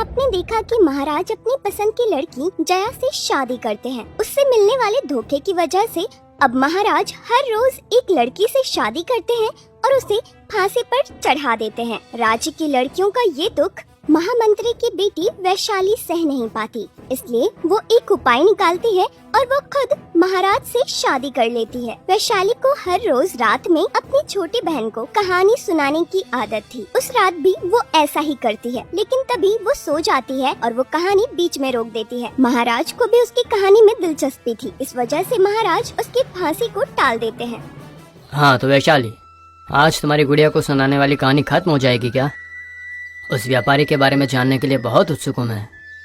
आपने देखा कि महाराज अपनी पसंद की लड़की जया से शादी करते हैं। उससे मिलने वाले धोखे की वजह से अब महाराज हर रोज एक लड़की से शादी करते हैं और उसे फांसी पर चढ़ा देते हैं। राज्य की लड़कियों का ये दुख महामंत्री की बेटी वैशाली सह नहीं पाती, इसलिए वो एक उपाय निकालती है और वो खुद महाराज से शादी कर लेती है। वैशाली को हर रोज रात में अपनी छोटी बहन को कहानी सुनाने की आदत थी। उस रात भी वो ऐसा ही करती है, लेकिन तभी वो सो जाती है और वो कहानी बीच में रोक देती है। महाराज को भी उसकी कहानी में दिलचस्पी थी, इस वजह से महाराज उसकी फांसी को टाल देते हैं। हाँ तो वैशाली, आज तुम्हारी गुड़िया को सुनाने वाली कहानी खत्म हो जाएगी क्या? उस व्यापारी के बारे में जानने के लिए बहुत उत्सुक हूँ मैं।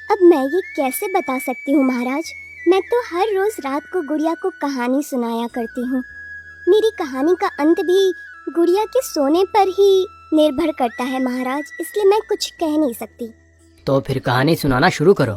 अब मैं ये कैसे बता सकती हूँ महाराज, मैं तो हर रोज रात को गुड़िया को कहानी सुनाया करती हूँ। मेरी कहानी का अंत भी गुड़िया के सोने पर ही निर्भर करता है महाराज, इसलिए मैं कुछ कह नहीं सकती। तो फिर कहानी सुनाना शुरू करो।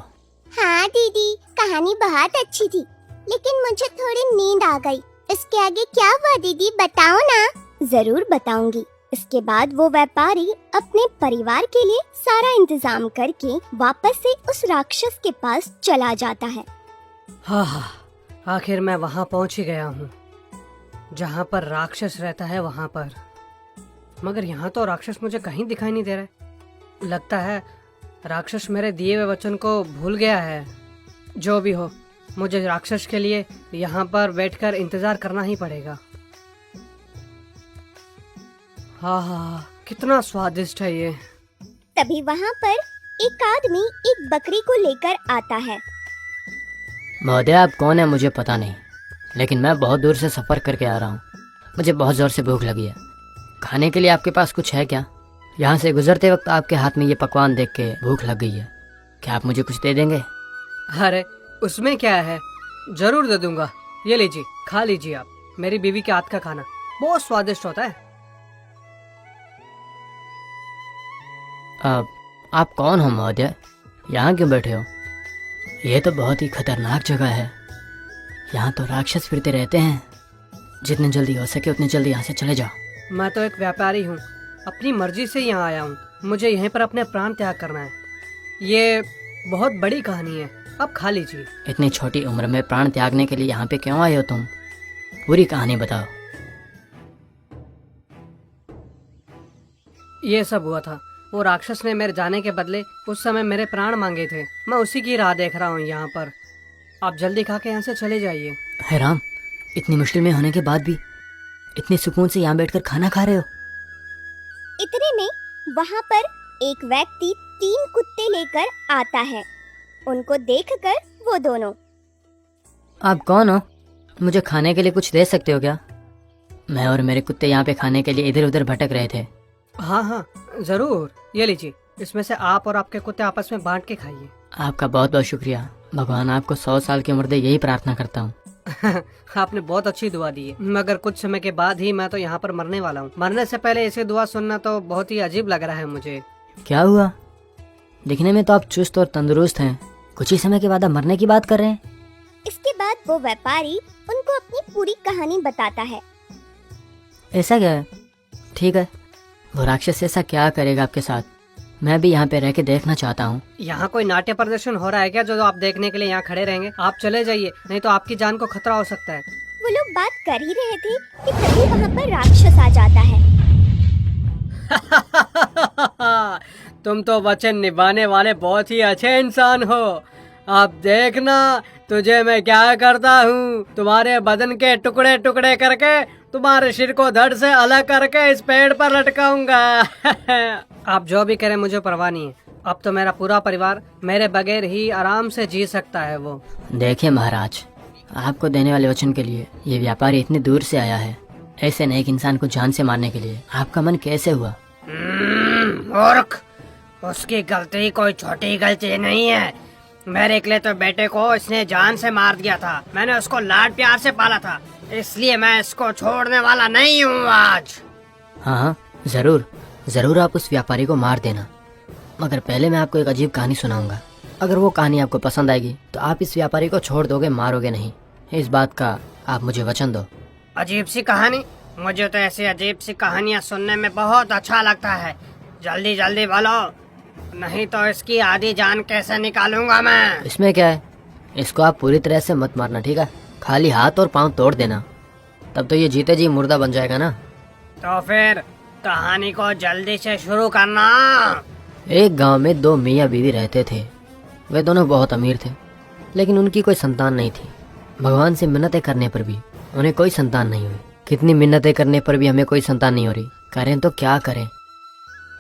हाँ दीदी, कहानी बहुत अच्छी थी, लेकिन मुझे थोड़ी नींद आ गई। इसके आगे क्या हुआ दीदी, बताओ ना। जरूर बताऊंगी। इसके बाद वो व्यापारी अपने परिवार के लिए सारा इंतजाम करके वापस से उस राक्षस के पास चला जाता है। हाँ, आखिर मैं वहाँ पहुँच ही गया हूँ जहाँ पर राक्षस रहता है वहाँ पर। मगर यहाँ तो राक्षस मुझे कहीं दिखाई नहीं दे रहा है। लगता है राक्षस मेरे दिए हुए वचन को भूल गया है। जो भी हो, मुझे राक्षस के लिए यहाँ पर बैठकर इंतजार करना ही पड़ेगा। हाँ, कितना स्वादिष्ट है ये। तभी वहाँ पर एक आदमी एक बकरी को लेकर आता है। महोदय, आप कौन है मुझे पता नहीं, लेकिन मैं बहुत दूर से सफर करके आ रहा हूँ। मुझे बहुत जोर से भूख लगी है। खाने के लिए आपके पास कुछ है क्या? यहाँ से गुजरते वक्त आपके हाथ में ये पकवान देख के भूख लग गई है। क्या आप मुझे कुछ दे देंगे? अरे उसमें क्या है, जरूर दे दूंगा। ये लीजिए, खा लीजिए आप। मेरी बीवी के हाथ का खाना बहुत स्वादिष्ट होता है। आप कौन हो महोदय? यहाँ क्यों बैठे हो? ये तो बहुत ही खतरनाक जगह है। यहाँ तो राक्षस फिरते रहते हैं। जितने जल्दी हो सके उतने जल्दी यहाँ से चले जाओ। मैं तो एक व्यापारी हूँ, अपनी मर्जी से यहाँ आया हूँ। मुझे यहीं पर अपने प्राण त्याग करना है। ये बहुत बड़ी कहानी है, आप खा लीजिए। इतनी छोटी उम्र में प्राण त्यागने के लिए यहाँ पे क्यों आए हो तुम? पूरी कहानी बताओ। ये सब हुआ था, वो राक्षस ने मेरे जाने के बदले उस समय मेरे प्राण मांगे थे। मैं उसी की राह देख रहा हूँ यहाँ पर। आप जल्दी खा के यहाँ से चले जाइए। हे राम, इतनी मुश्किल में होने के बाद भी इतने सुकून से यहाँ बैठकर खाना खा रहे हो। इतने में वहाँ पर एक व्यक्ति 3 कुत्ते लेकर आता है। उनको देखकर वो दोनों, आप कौन हो? मुझे खाने के लिए कुछ दे सकते हो क्या? मैं और मेरे कुत्ते यहाँ पे खाने के लिए इधर उधर भटक रहे थे। हाँ, जरूर। ये लीजिए, इसमें से आप और आपके कुत्ते आपस में बांट के खाइए। आपका बहुत बहुत शुक्रिया। भगवान आपको 100 साल की उम्र दे, यही प्रार्थना करता हूँ। आपने बहुत अच्छी दुआ दी है, मगर कुछ समय के बाद ही मैं तो यहाँ पर मरने वाला हूँ। मरने से पहले ऐसी दुआ सुनना तो बहुत ही अजीब लग रहा है मुझे। क्या हुआ? दिखने में तो आप चुस्त और तंदुरुस्त हैं। कुछ ही समय के बाद आप मरने की बात कर रहे हैं। इसके बाद वो व्यापारी उनको अपनी पूरी कहानी बताता है। ऐसा क्या है? ठीक है, वो राक्षस ऐसा क्या करेगा आपके साथ? मैं भी यहाँ पे रह के देखना चाहता हूँ। यहाँ कोई नाट्य प्रदर्शन हो रहा है क्या जो आप देखने के लिए यहाँ खड़े रहेंगे? आप चले जाइए, नहीं तो आपकी जान को खतरा हो सकता है। वो लोग बात कर ही रहे थे कि तभी वहाँ पर राक्षस आ जाता है। तुम तो वचन निभाने वाले बहुत ही अच्छे इंसान हो। अब देखना तुझे मैं क्या करता हूँ। तुम्हारे बदन के टुकड़े टुकड़े करके तुम्हारे सिर को धड़ से अलग करके इस पेड़ पर लटकाऊंगा। आप जो भी करें मुझे परवाह नहीं है। अब तो मेरा पूरा परिवार मेरे बगैर ही आराम से जी सकता है। वो देखिए महाराज, आपको देने वाले वचन के लिए ये व्यापारी इतनी दूर से आया है। ऐसे नेक इंसान को जान से मारने के लिए आपका मन कैसे हुआ? मूर्ख, उसकी गलती कोई छोटी गलती नहीं है। मेरे इकलौते बेटे को इसने जान से मार दिया था। मैंने उसको लाड प्यार से पाला था, इसलिए मैं इसको छोड़ने वाला नहीं हूँ आज। हाँ, जरूर आप उस व्यापारी को मार देना। मगर पहले मैं आपको एक अजीब कहानी सुनाऊंगा। अगर वो कहानी आपको पसंद आएगी तो आप इस व्यापारी को छोड़ दोगे, मारोगे नहीं। इस बात का आप मुझे वचन दो। अजीब सी कहानी? मुझे तो ऐसी अजीब सी कहानियाँ सुनने में बहुत अच्छा लगता है। जल्दी जल्दी बोलो। नहीं तो इसकी आधी जान कैसे निकालूंगा मैं। इसमें क्या है, इसको आप पूरी तरह से मत मारना, ठीक है? खाली हाथ और पाँव तोड़ देना, तब तो ये जीते जी मुर्दा बन जाएगा ना। तो फिर कहानी को जल्दी से शुरू करना। एक गांव में दो मियाँ बीवी रहते थे। वे दोनों बहुत अमीर थे, लेकिन उनकी कोई संतान नहीं थी। भगवान से मिन्नतें करने पर भी उन्हें कोई संतान नहीं हुई। कितनी मिन्नतें करने पर भी हमें कोई संतान नहीं हो रही, करें तो क्या करें?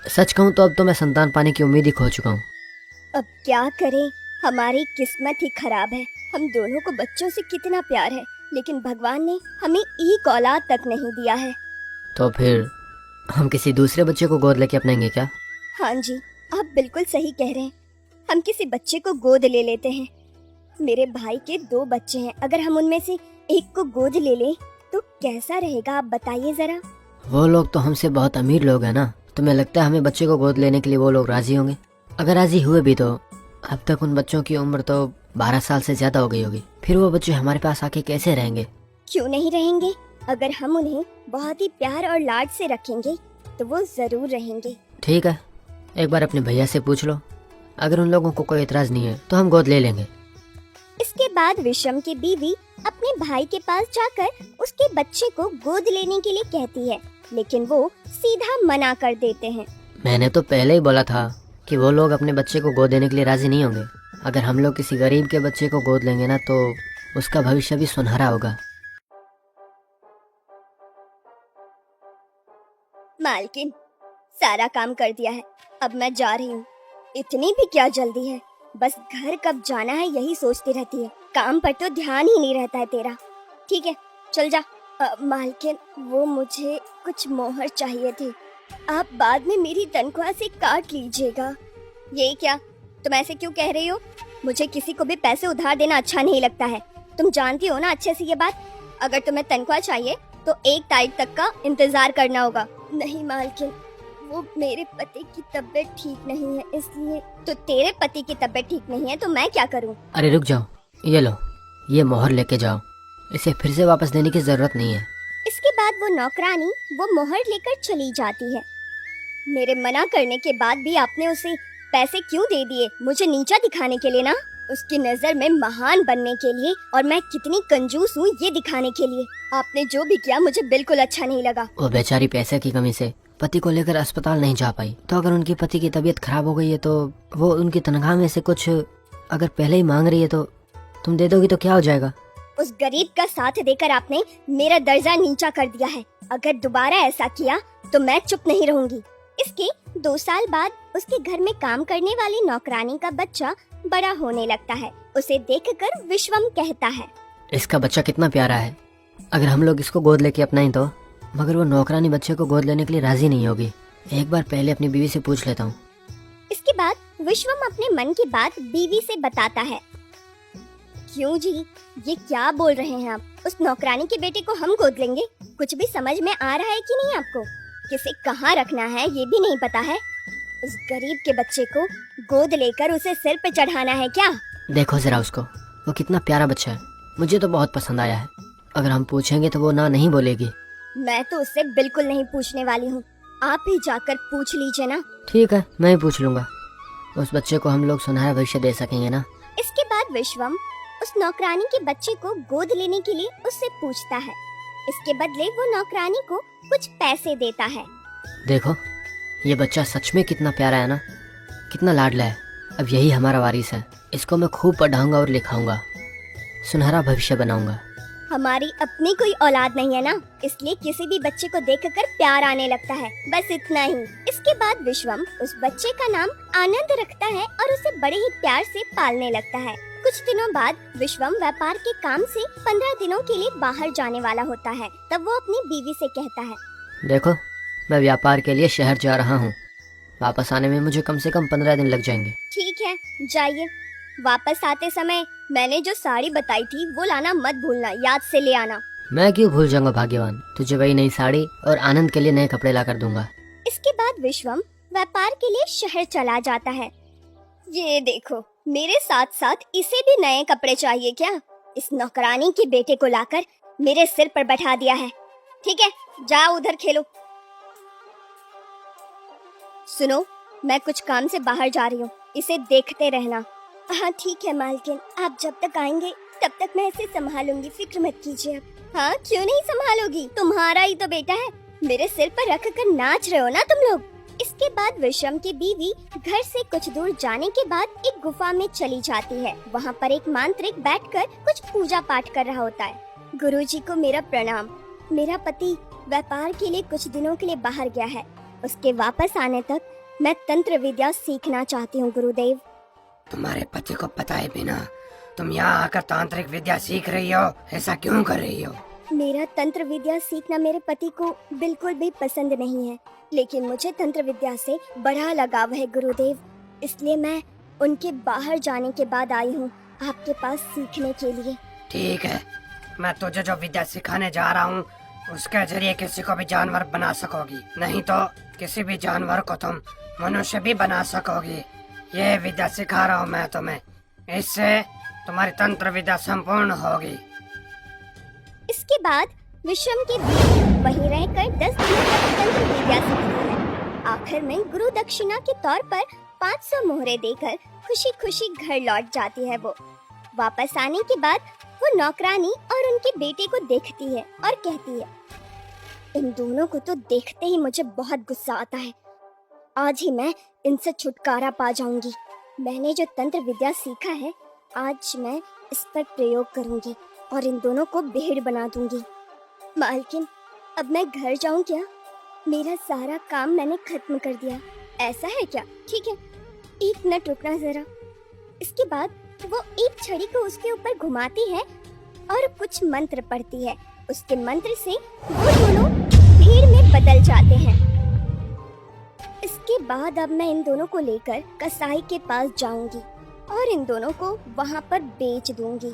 सच कहूँ तो अब तो मैं संतान पाने की उम्मीद ही खो चुका हूँ। अब क्या करें, हमारी किस्मत ही खराब है। हम दोनों को बच्चों से कितना प्यार है, लेकिन भगवान ने हमें एक औलाद तक नहीं दिया है। तो फिर हम किसी दूसरे बच्चे को गोद लेके अपनाएंगे क्या? हाँ जी, आप बिल्कुल सही कह रहे हैं। हम किसी बच्चे को गोद ले लेते हैं। मेरे भाई के 2 बच्चे हैं, अगर हम उनमें से एक को गोद ले लें तो कैसा रहेगा, आप बताइए जरा। वो लोग तो हमसे बहुत अमीर लोग हैं ना। तुम्हें लगता है हमें बच्चे को गोद लेने के लिए वो लोग राजी होंगे? अगर राजी हुए भी तो अब तक उन बच्चों की उम्र तो 12 साल से ज्यादा हो गई होगी। फिर वो बच्चे हमारे पास आके कैसे रहेंगे? क्यों नहीं रहेंगे, अगर हम उन्हें बहुत ही प्यार और लाड से रखेंगे तो वो जरूर रहेंगे। ठीक है, एक बार अपने भैया से पूछ लो। अगर उन लोगों को कोई एतराज नहीं है तो हम गोद ले लेंगे। इसके बाद विषम की बीवी अपने भाई के पास जाकर उसके बच्चे को गोद लेने के लिए कहती है, लेकिन वो सीधा मना कर देते हैं। मैंने तो पहले ही बोला था कि वो लोग अपने बच्चे को गोद देने के लिए राजी नहीं होंगे। अगर हम लोग किसी गरीब के बच्चे को गोद लेंगे ना तो उसका भविष्य भी सुनहरा होगा। मालकिन, सारा काम कर दिया है, अब मैं जा रही हूँ। इतनी भी क्या जल्दी है, बस घर कब जाना है यही सोचती रहती है। काम पर तो ध्यान ही नहीं रहता है तेरा। ठीक है, चल जा। मालकिन, वो मुझे कुछ मोहर चाहिए थी, आप बाद में मेरी तनख्वाह से काट लीजिएगा। ये क्या, तुम ऐसे क्यों कह रही हो? मुझे किसी को भी पैसे उधार देना अच्छा नहीं लगता है, तुम जानती हो ना अच्छे से ये बात। अगर तुम्हें तनख्वाह चाहिए तो 1 तारीख तक का इंतजार करना होगा। नहीं मालकिन, वो मेरे पति की तबीयत ठीक नहीं है, इसलिए। तो तेरे पति की तबीयत ठीक नहीं है तो मैं क्या करूं? अरे रुक जाओ, ये लो, ये मोहर लेके जाओ, इसे फिर से वापस देने की जरूरत नहीं है। इसके बाद वो नौकरानी वो मोहर लेकर चली जाती है। मेरे मना करने के बाद भी आपने उसे पैसे क्यों दे दिए? मुझे नीचा दिखाने के लिए ना? उसकी नजर में महान बनने के लिए, और मैं कितनी कंजूस हूँ ये दिखाने के लिए। आपने जो भी किया मुझे बिल्कुल अच्छा नहीं लगा। वो बेचारी पैसे की कमी से पति को लेकर अस्पताल नहीं जा पाई, तो अगर उनकी पति की तबीयत खराब हो गई है तो वो उनकी तनख्वाह में से कुछ अगर पहले ही मांग रही है तो तुम दे दोगी तो क्या हो जाएगा? उस गरीब का साथ देकर आपने मेरा दर्जा नीचा कर दिया है। अगर दोबारा ऐसा किया तो मैं चुप नहीं रहूंगी। इसके 2 साल बाद उसके घर में काम करने वाली नौकरानी का बच्चा बड़ा होने लगता है। उसे देखकर विश्वम कहता है, इसका बच्चा कितना प्यारा है, अगर हम लोग इसको गोद लेके अपनाएं तो। मगर वो नौकरानी बच्चे को गोद लेने के लिए राजी नहीं होगी। एक बार पहले अपनी बीवी से पूछ लेता हूँ। इसके बाद विश्वम अपने मन की बात बीवी से बताता है। क्यों जी, ये क्या बोल रहे हैं आप? उस नौकरानी के बेटे को हम गोद लेंगे? कुछ भी समझ में आ रहा है कि नहीं आपको? किसे कहाँ रखना है ये भी नहीं पता है। उस गरीब के बच्चे को गोद लेकर उसे सिर पे चढ़ाना है क्या? देखो जरा उसको, वो कितना प्यारा बच्चा है, मुझे तो बहुत पसंद आया है। अगर हम पूछेंगे तो वो ना नहीं बोलेगी। मैं तो उससे बिल्कुल नहीं पूछने वाली हूँ, आप ही जाकर पूछ लीजिए ना। ठीक है, मैं ही पूछ लूंगा। उस बच्चे को हम लोग सुनहरा भविष्य दे सकेंगे ना। इसके बाद विश्वम उस नौकरानी के बच्चे को गोद लेने के लिए उससे पूछता है। इसके बदले वो नौकरानी को कुछ पैसे देता है। देखो, ये बच्चा सच में कितना प्यारा है ना, कितना लाडला है। अब यही हमारा वारिस है, इसको मैं खूब पढ़ाऊंगा और लिखाऊंगा, सुनहरा भविष्य बनाऊंगा। हमारी अपनी कोई औलाद नहीं है ना, इसलिए किसी भी बच्चे को देखकर प्यार आने लगता है, बस इतना ही। इसके बाद विश्वम उस बच्चे का नाम आनंद रखता है और उसे बड़े ही प्यार से पालने लगता है। कुछ दिनों बाद विश्वम व्यापार के काम से 15 दिनों के लिए बाहर जाने वाला होता है। तब वो अपनी बीवी से कहता है, देखो, मैं व्यापार के लिए शहर जा रहा हूँ, वापस आने में मुझे कम से कम 15 दिन लग जाएंगे। ठीक है, जाइए। वापस आते समय मैंने जो साड़ी बताई थी वो लाना मत भूलना, याद से ले आना। मैं क्यों भूल जाऊंगा भाग्यवान, तुझे वही नई साड़ी और आनंद के लिए नए कपड़े ला कर दूंगा। इसके बाद विश्वम व्यापार के लिए शहर चला जाता है। ये देखो, मेरे साथ साथ इसे भी नए कपड़े चाहिए क्या? इस नौकरानी के बेटे को लाकर मेरे सिर पर बैठा दिया है। ठीक है, जाओ उधर खेलो। सुनो, मैं कुछ काम से बाहर जा रही हूँ, इसे देखते रहना। हाँ ठीक है मालकिन, आप जब तक आएंगे तब तक मैं इसे संभालूंगी, फिक्र मत कीजिए आप। हाँ क्यों नहीं संभालोगी, तुम्हारा ही तो बेटा है। मेरे सिर पर रख कर नाच रहे हो ना तुम लोग। इसके बाद विश्रम की बीवी घर से कुछ दूर जाने के बाद एक गुफा में चली जाती है। वहाँ पर एक मांत्रिक बैठकर कुछ पूजा पाठ कर रहा होता है। गुरुजी को मेरा प्रणाम। मेरा पति व्यापार के लिए कुछ दिनों के लिए बाहर गया है, उसके वापस आने तक मैं तंत्र विद्या सीखना चाहती हूँ गुरुदेव। तुम्हारे पति को बताए बिना तुम यहाँ आकर तांत्रिक विद्या सीख रही हो, ऐसा क्यों कर रही हो? मेरा तंत्र विद्या सीखना मेरे पति को बिल्कुल भी पसंद नहीं है, लेकिन मुझे तंत्र विद्या से बड़ा लगाव है गुरुदेव, इसलिए मैं उनके बाहर जाने के बाद आई हूँ आपके पास सीखने के लिए। ठीक है, मैं तुझे जो विद्या सिखाने जा रहा हूँ उसके जरिए किसी को भी जानवर बना सकोगी, नहीं तो किसी भी जानवर को तुम मनुष्य भी बना सकोगी। ये विद्या सिखा रहा हूँ मैं तुम्हें, इससे तुम्हारी तंत्र विद्या संपूर्ण होगी। इसके बाद विश्रम के बीच वहीं रहकर 10 दिनों तक तंत्र विद्या सीखती है। आखिर में गुरु दक्षिणा के तौर पर 500 मोहरे देकर खुशी खुशी घर लौट जाती है। वो वापस आने के बाद वो नौकरानी और उनके बेटे को देखती है और कहती है, इन दोनों को तो देखते ही मुझे बहुत गुस्सा आता है। आज ही मैं इनसे छुटकारा पा जाऊंगी। मैंने जो तंत्र विद्या सीखा है आज मैं इस पर प्रयोग करूंगी और इन दोनों को भेड़ बना दूंगी। मालकिन अब मैं घर जाऊं क्या? मेरा सारा काम मैंने खत्म कर दिया। ऐसा है क्या? ठीक है, एक मिनट रुकना जरा। इसके बाद वो एक छड़ी को उसके ऊपर घुमाती है और कुछ मंत्र पढ़ती है। उसके मंत्र से वो दोनों भीड़ में बदल जाते हैं। इसके बाद अब मैं इन दोनों को लेकर कसाई के पास जाऊंगी और इन दोनों को वहाँ पर बेच दूंगी।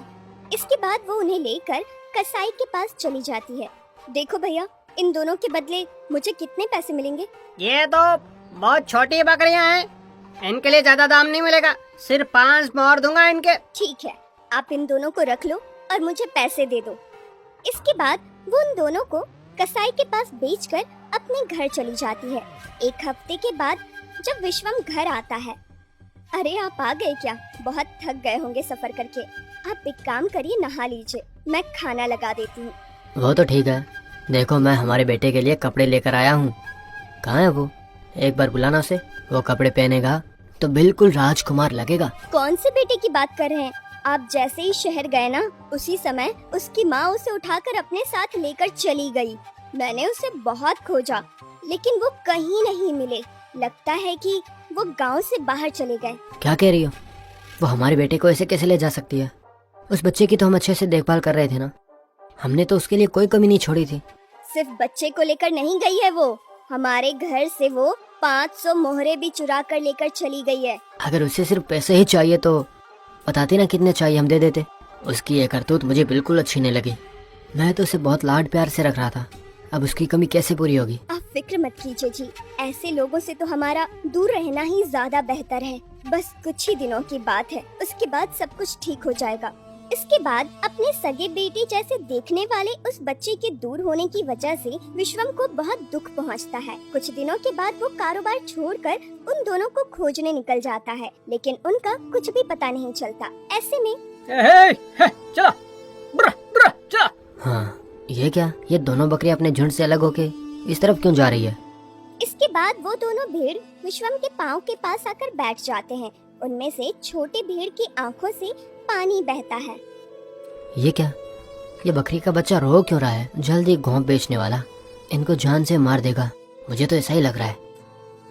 इसके बाद वो उन्हें लेकर कसाई के पास चली जाती है। देखो भैया, इन दोनों के बदले मुझे कितने पैसे मिलेंगे? ये तो बहुत छोटी बकरियां हैं, इनके लिए ज्यादा दाम नहीं मिलेगा, सिर्फ 5 मोहर दूंगा इनके। ठीक है, आप इन दोनों को रख लो और मुझे पैसे दे दो। इसके बाद वो उन दोनों को कसाई के पास बेचकर अपने घर चली जाती है। एक हफ्ते के बाद जब विश्वम घर आता है, अरे आप आ गए क्या? बहुत थक गए होंगे सफर करके। आप एक काम करिए, नहा लीजिए, मैं खाना लगा देती हूँ। वो तो ठीक है, देखो मैं हमारे बेटे के लिए कपड़े लेकर आया हूँ। कहाँ है वो? एक बार बुलाना उसे, वो कपड़े पहनेगा तो बिल्कुल राजकुमार लगेगा। कौन से बेटे की बात कर रहे हैं आप? जैसे ही शहर गए ना, उसी समय उसकी माँ उसे उठाकर अपने साथ लेकर चली गई। मैंने उसे बहुत खोजा लेकिन वो कहीं नहीं मिले। लगता है कि वो गांव से बाहर चले गए। क्या कह रही हो? वो हमारे बेटे को ऐसे कैसे ले जा सकती है? उस बच्चे की तो हम अच्छे से देखभाल कर रहे थे ना, हमने तो उसके लिए कोई कमी नहीं छोड़ी थी। सिर्फ बच्चे को लेकर नहीं गई है वो, हमारे घर से वो 500 मोहरे भी चुरा कर लेकर चली गई है। अगर उसे सिर्फ पैसे ही चाहिए तो बताती ना कितने चाहिए, हम दे देते। उसकी ये करतूत मुझे बिल्कुल अच्छी नहीं लगी। मैं तो उसे बहुत लाड प्यार से रख रहा था, अब उसकी कमी कैसे पूरी होगी? आप फिक्र मत कीजिए जी, ऐसे लोगों से तो हमारा दूर रहना ही ज्यादा बेहतर है। बस कुछ ही दिनों की बात है, उसके बाद सब कुछ ठीक हो जाएगा। इसके बाद अपने सगे बेटे जैसे देखने वाले उस बच्चे के दूर होने की वजह से विश्वम को बहुत दुख पहुंचता है। कुछ दिनों के बाद वो कारोबार छोड़कर उन दोनों को खोजने निकल जाता है, लेकिन उनका कुछ भी पता नहीं चलता। ऐसे में चलो चलो। हाँ, ये क्या? ये दोनों बकरियां अपने झुंड से अलग होके इस तरफ क्यों जा रही है? इसके बाद वो दोनों भेड़ विश्वम के पाँव के पास आकर बैठ जाते हैं। उनमें से छोटे भेड़ की आंखों से पानी बहता है। ये क्या? ये बकरी का बच्चा रो क्यों रहा है? जल्दी घोंप बेचने वाला इनको जान से मार देगा, मुझे तो ऐसा ही लग रहा है।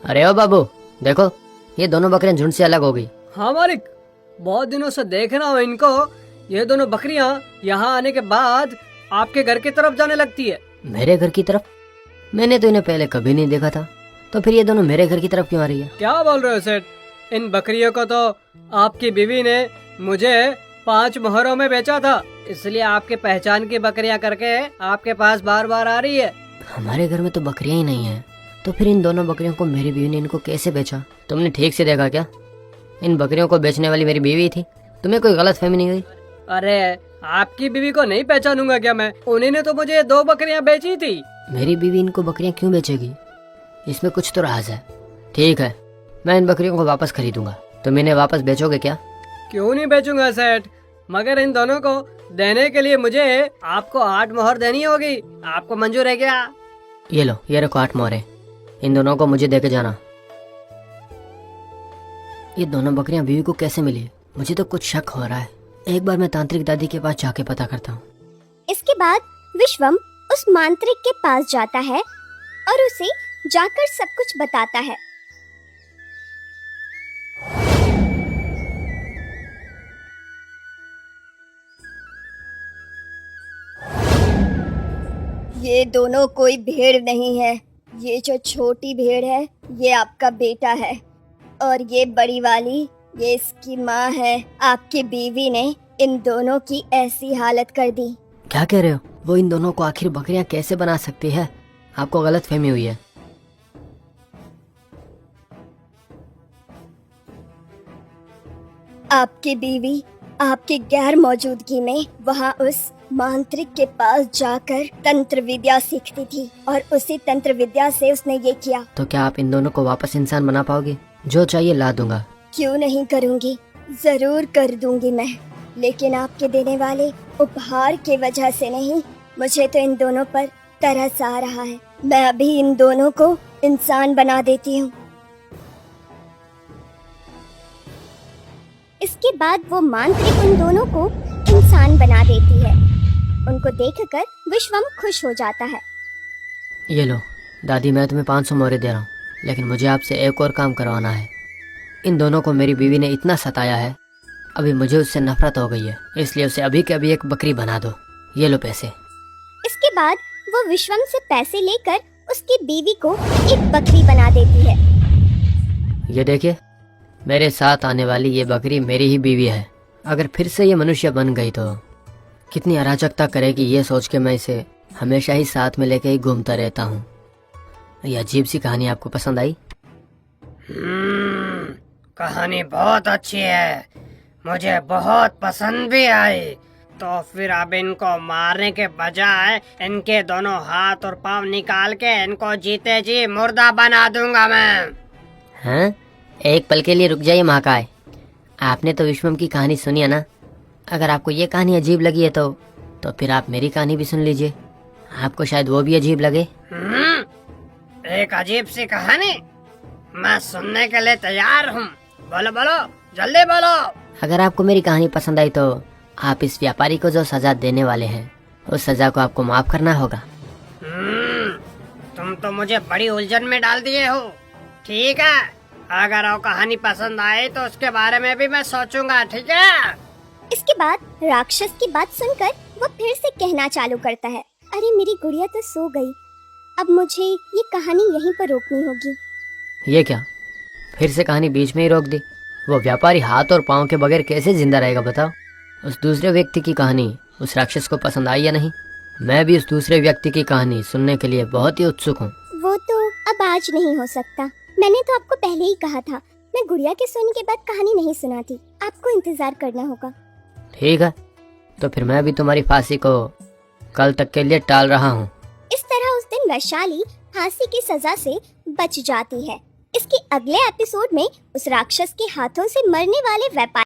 अरे ओ बाबू, देखो ये दोनों बकरियां झुंड से अलग हो गई। हाँ मालिक, बहुत दिनों से देख रहा हूँ इनको। ये दोनों बकरियां यहाँ आने के बाद आपके घर की तरफ जाने लगती है। मेरे घर की तरफ? मैंने तो इन्हें पहले कभी नहीं देखा था, तो फिर ये दोनों मेरे घर की तरफ क्यों आ रही है? क्या बोल रहे हो सेठ? इन बकरियों को तो आपकी बीवी ने मुझे 5 मोहरों में बेचा था, इसलिए आपके पहचान की बकरियां करके आपके पास बार बार आ रही है। हमारे घर में तो बकरियां ही नहीं है, तो फिर इन दोनों बकरियों को मेरी बीवी ने इनको कैसे बेचा? तुमने ठीक से देखा क्या? इन बकरियों को बेचने वाली मेरी बीवी थी, तुम्हें कोई गलत फहमी नहीं हुई? अरे आपकी बीवी को नहीं पहचानूंगा क्या मैं? उन्हीं ने तो मुझे 2 बकरियां बेची थी। मेरी बीवी इनको बकरियां क्यों बेचेगी? इसमें कुछ तो राज है। ठीक है, मैं इन बकरियों को वापस खरीदूंगा। तुम इन्हें वापस बेचोगे क्या? क्यों नहीं बेचूंगा सेठ, मगर इन दोनों को देने के लिए मुझे आपको 8 मोहर देनी होगी। आपको मंजूर है क्या? ये लो, ये रखो 8 मोहरें। इन दोनों को मुझे देके जाना। ये दोनों बकरियां बीवी को कैसे मिली? मुझे तो कुछ शक हो रहा है। एक बार मैं तांत्रिक दादी के पास जाके पता करता हूँ। इसके बाद विश्वम उस मांत्रिक के पास जाता है और उसे जाकर सब कुछ बताता है। ये दोनों कोई भेड़ नहीं है। ये जो छोटी भेड़ है ये आपका बेटा है और ये बड़ी वाली ये इसकी माँ है। आपकी बीवी ने इन दोनों की ऐसी हालत कर दी। क्या कह रहे हो? वो इन दोनों को आखिर बकरियां कैसे बना सकती है? आपको गलत फहमी हुई है। आपकी बीवी आपकी गैर मौजूदगी में वहाँ उस मांत्रिक के पास जाकर तंत्र विद्या सीखती थी और उसी तंत्र विद्या से उसने ये किया। तो क्या आप इन दोनों को वापस इंसान बना पाओगे? जो चाहिए ला दूंगा। क्यों नहीं करूँगी, जरूर कर दूंगी मैं, लेकिन आपके देने वाले उपहार की वजह से नहीं। मुझे तो इन दोनों पर तरस आ रहा है। मैं अभी इन दोनों को इंसान बना देती हूँ। इसके बाद वो मांत्रिक उन दोनों को इंसान बना देती है। उनको देखकर विश्वम खुश हो जाता है। ये लो दादी, मैं तुम्हें 500 मोहरें दे रहा हूँ, लेकिन मुझे आपसे एक और काम करवाना है। इन दोनों को मेरी बीवी ने इतना सताया है, अभी मुझे उससे नफरत हो गई है, इसलिए उसे अभी के अभी एक बकरी बना दो। ये लो पैसे। इसके बाद वो विश्वम से पैसे लेकर उसकी बीवी को एक बकरी बना देती है। ये देखिए, मेरे साथ आने वाली ये बकरी मेरी ही बीवी है। अगर फिर से ये मनुष्य बन गई तो कितनी अराजकता करेगी, ये सोच के मैं इसे हमेशा ही साथ में लेके ही घूमता रहता हूँ। ये अजीब सी कहानी आपको पसंद आई? कहानी बहुत अच्छी है, मुझे बहुत पसंद भी आई। तो फिर अब इनको मारने के बजाय इनके दोनों हाथ और पांव निकाल के इनको जीते जी मुर्दा बना दूंगा मैं। हाँ, एक पल के लिए रुक जाइए महाकाय। आपने तो विश्वम की कहानी सुनी है ना? अगर आपको ये कहानी अजीब लगी है तो फिर आप मेरी कहानी भी सुन लीजिए, आपको शायद वो भी अजीब लगे। एक अजीब सी कहानी? मैं सुनने के लिए तैयार हूँ। बोलो बोलो, जल्दी बोलो। अगर आपको मेरी कहानी पसंद आई तो आप इस व्यापारी को जो सजा देने वाले हैं उस सजा को आपको माफ करना होगा। तुम तो मुझे बड़ी उलझन में डाल दिए हो। ठीक है, अगर वो कहानी पसंद आए तो उसके बारे में भी मैं सोचूंगा, ठीक है? इसके बाद राक्षस की बात सुनकर वो फिर से कहना चालू करता है, अरे मेरी गुड़िया तो सो गई, अब मुझे ये कहानी यहीं पर रोकनी होगी। ये क्या, फिर से कहानी बीच में ही रोक दी? वो व्यापारी हाथ और पाँव के बगैर कैसे जिंदा रहेगा बताओ? उस दूसरे व्यक्ति की कहानी उस राक्षस को पसंद आई या नहीं? मैं भी उस दूसरे व्यक्ति की कहानी सुनने के लिए बहुत ही उत्सुक हूँ। वो तो अब आज नहीं हो सकता। मैंने तो आपको पहले ही कहा था, मैं गुड़िया के सोने के बाद कहानी नहीं सुनाती। आपको इंतजार करना होगा। ठीक है, तो फिर मैं भी तुम्हारी फांसी को कल तक के लिए टाल रहा हूँ। इस तरह उस दिन वैशाली फांसी की सजा से बच जाती है। इसके अगले एपिसोड में उस राक्षस के हाथों से मरने वाले व्यापारी